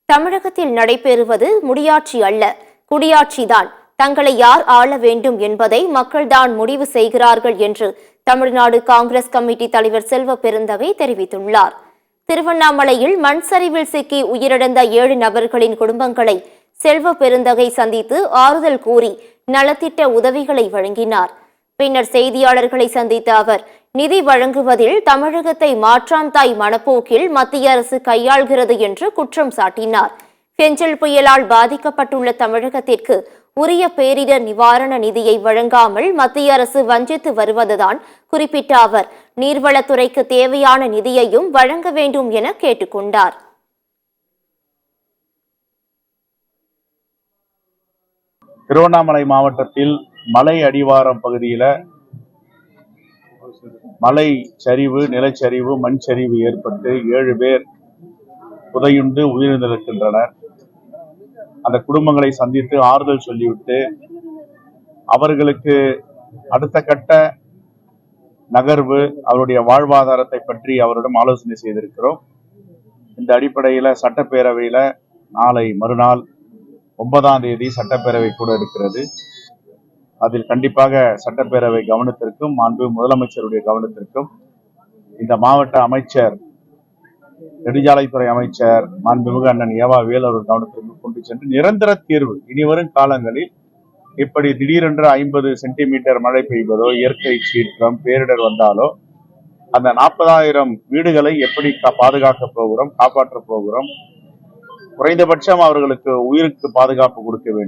தமிழகத்தில் நடைபெறுவது முடியாட்சி அல்ல, குடியாட்சிதான். தங்களை யார் ஆள வேண்டும் என்பதை மக்கள்தான் முடிவு செய்கிறார்கள் என்று தமிழ்நாடு காங்கிரஸ் கமிட்டி தலைவர் செல்வ பெருந்தகை தெரிவித்துள்ளார். திருவண்ணாமலையில் மண் சரிவில் சிக்கி உயிரிழந்த 7 நபர்களின் குடும்பங்களை செல்வ பெருந்தகை சந்தித்து ஆறுதல் கூறி நலத்திட்ட உதவிகளை வழங்கினார். பின்னர் செய்தியாளர்களை சந்தித்த அவர், நிதி வழங்குவதில் தமிழகத்தை மாற்றான் தாய் மனப்போக்கில் மத்திய அரசு கையாள்கிறது என்று குற்றம் சாட்டினார். பெஞ்சல் புயலால் பாதிக்கப்பட்டுள்ள தமிழகத்திற்கு உரிய பேரிடர் நிவாரண நிதியை வழங்காமல் மத்திய அரசு வஞ்சித்து வருவதுதான் குறிப்பிட்ட அவர், நீர்வளத்துறைக்கு தேவையான நிதியையும் வழங்க வேண்டும் என கேட்டுக்கொண்டார். திருவண்ணாமலை மாவட்டத்தில் மலை அடிவாரம் பகுதியில மலை சரிவு, நிலச்சரிவு, மண் சரிவு ஏற்பட்டு 7 பேர் புதையுண்டு உயிரிழந்திருக்கின்றனர். அந்த குடும்பங்களை சந்தித்து ஆறுதல் சொல்லிவிட்டு அவர்களுக்கு அடுத்த கட்ட நகர்வு, அவருடைய வாழ்வாதாரத்தை பற்றி அவரிடம் ஆலோசனை செய்திருக்கிறோம். இந்த அடிப்படையில சட்டப்பேரவையில நாளை மறுநாள் 9ஆம் தேதி சட்டப்பேரவை கூட இருக்கிறது. அதில் கண்டிப்பாக சட்டப்பேரவை கவனத்திற்கும் மாண்பு முதலமைச்சருடைய கவனத்திற்கும் இந்த மாவட்ட அமைச்சர், நெடுஞ்சாலைத்துறை அமைச்சர் மாண்புமிகு அண்ணன் ஏவா வேலு அவர்கள் கவனத்திற்கு கொண்டு சென்று நிரந்தர தீர்வு, இனிவரும் காலங்களில் இப்படி திடீரென்று 50 சென்டிமீட்டர் மழை பெய்வதோ, இயற்கை சீற்றம், பேரிடர் வந்தாலோ அந்த 40,000 வீடுகளை எப்படி பாதுகாக்க போகிறோம், காப்பாற்ற போகிறோம், குறைந்தபட்சம் அவர்களுக்கு உயிருக்கு பாதுகாப்பு கொடுக்க வேண்டும்.